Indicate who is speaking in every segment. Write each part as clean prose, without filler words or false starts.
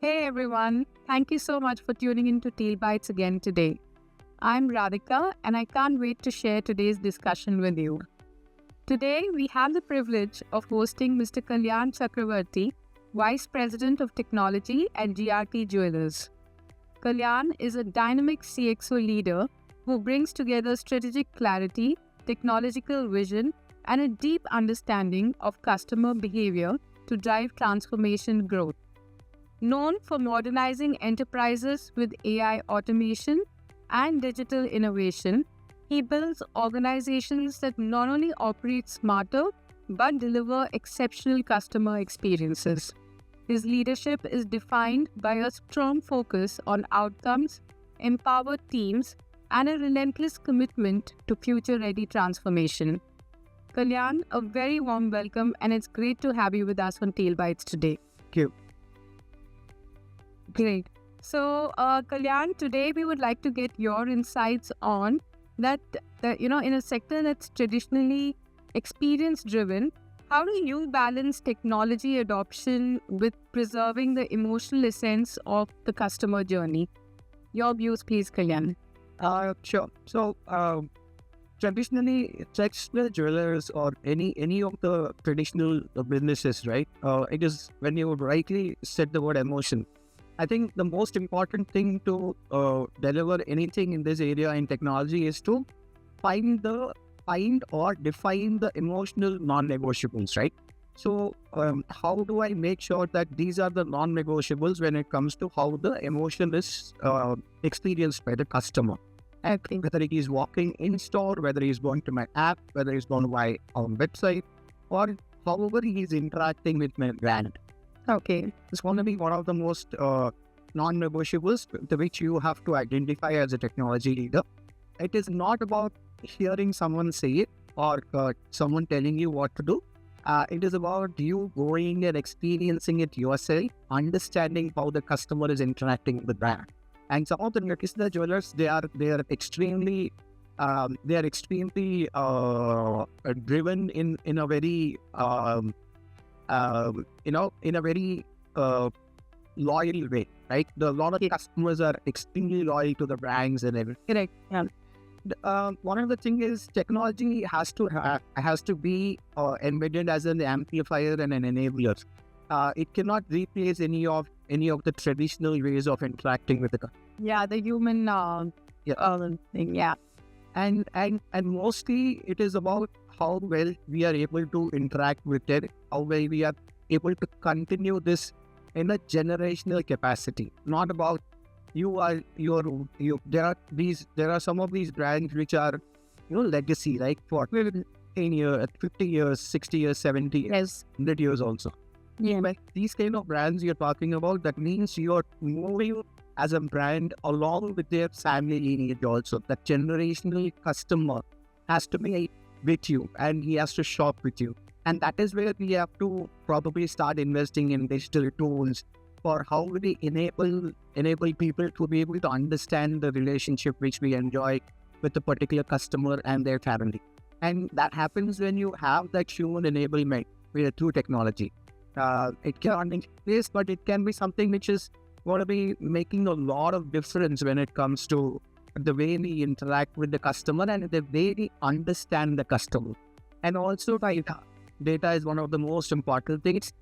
Speaker 1: Hey everyone, thank you so much for tuning into Teal Bytes again today. I'm Radhika and I can't wait to share today's discussion with you. Today we have the privilege of hosting Mr. Kalyan Chakravarthy, Vice President of Technology at GRT Jewellers. Kalyan is a dynamic CXO leader who brings together strategic clarity, technological vision, and a deep understanding of customer behavior to drive transformation growth. Known for modernizing enterprises with AI automation and digital innovation, he builds organizations that not only operate smarter but deliver exceptional customer experiences. His leadership is defined by a strong focus on outcomes, empowered teams, and a relentless commitment to future-ready transformation. Kalyan, a very warm welcome, and it's great to have you with us on Teal Bytes today.
Speaker 2: Thank you.
Speaker 1: Great. So, Kalyan, today we would like to get your insights on that, in a sector that's traditionally experience-driven, how do you balance technology adoption with preserving the emotional essence of the customer journey? Your views, please, Kalyan.
Speaker 2: Sure. So, traditionally jewelers or any of the traditional businesses, right? It is when you rightly said the word emotion. I think the most important thing to deliver anything in this area in technology is to find or define the emotional non-negotiables, right? So how do I make sure that these are the non-negotiables when it comes to how the emotion is experienced by the customer?
Speaker 1: Okay.
Speaker 2: Whether it is walking in store, whether he is going to my app, whether he's going to my website, or however he is interacting with my brand.
Speaker 1: Okay.
Speaker 2: It's going to be one of the most non-negotiables which you have to identify as a technology leader. It is not about hearing someone say it or someone telling you what to do. It is about you going and experiencing it yourself, understanding how the customer is interacting with the brand. And some of the traditional jewelers, they are extremely driven in a very in a very loyal way, right? A lot of customers are extremely loyal to the brands and everything.
Speaker 1: Correct. Yeah.
Speaker 2: One of the things is technology has to be embedded as an amplifier and an enabler. It cannot replace any of the traditional ways of interacting with the customer.
Speaker 1: Yeah, the human thing. Yeah.
Speaker 2: And mostly it is about how well we are able to interact with it, how well we are able to continue this in a generational capacity. Not about there are some of these brands which are legacy, like for 10 years, 50 years, 60 years, 70 years,
Speaker 1: Yes.
Speaker 2: 100 years also.
Speaker 1: Yeah.
Speaker 2: But these kind of brands you're talking about, that means you're moving as a brand along with their family lineage also. That generational customer has to be with you and he has to shop with you. And that is where we have to probably start investing in digital tools for how we enable people to be able to understand the relationship which we enjoy with a particular customer and their family. And that happens when you have that human enablement through technology. It cannot be place, but it can be something which is going to be making a lot of difference when it comes to the way we interact with the customer and the way we understand the customer. And also data. Data is one of the most important things.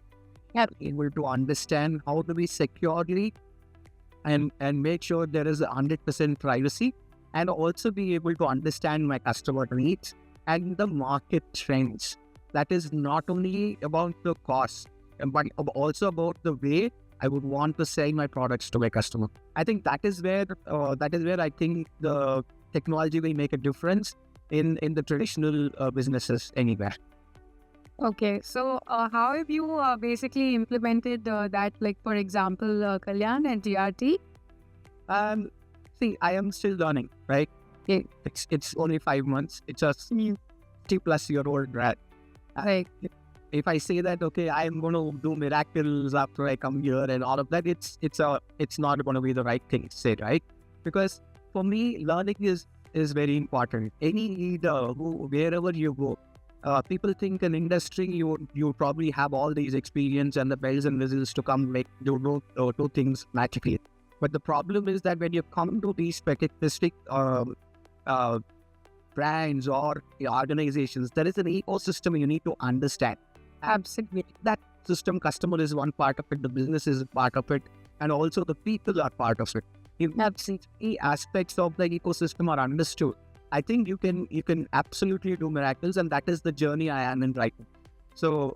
Speaker 2: Able to understand how do we securely and make sure there is 100% privacy, and also be able to understand my customer needs and the market trends. That is not only about the cost, but also about the way I would want to sell my products to my customer. I think that is where I think the technology will make a difference in the traditional businesses anywhere.
Speaker 1: Okay, so how have you basically implemented that, like, for example, Kalyan and GRT?
Speaker 2: See, I am still learning, right?
Speaker 1: Yeah.
Speaker 2: It's only 5 months. It's a 50-plus-year-old brand.
Speaker 1: Right.
Speaker 2: If I say that, okay, I am going to do miracles after I come here and all of that, it's not going to be the right thing to say, right? Because for me, learning is very important. Any leader wherever you go, People think in industry you probably have all these experience and the bells and whistles to come make do things magically. But the problem is that when you come to these specific brands or organizations, there is an ecosystem you need to understand.
Speaker 1: Absolutely.
Speaker 2: That system, customer is one part of it, the business is part of it, and also the people are part of it. If key aspects of the ecosystem are understood, I think you can absolutely do miracles, and that is the journey I am in right now. So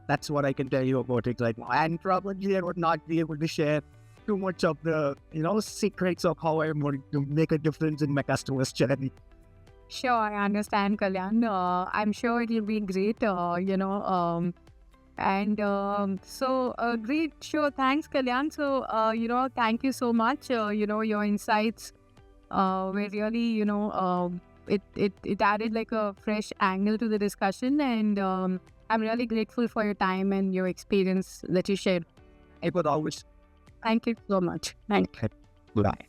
Speaker 2: that's what I can tell you about it right now. And probably I would not be able to share too much of the secrets of how I'm going to make a difference in my customer's journey.
Speaker 1: Sure, I understand, Kalyan. I'm sure it will be great, great. Sure, thanks, Kalyan. So, thank you so much. Your insights were really, it added like a fresh angle to the discussion. And I'm really grateful for your time and your experience that you shared.
Speaker 2: It was always.
Speaker 1: Thank you so much. Thank you.
Speaker 2: Bye.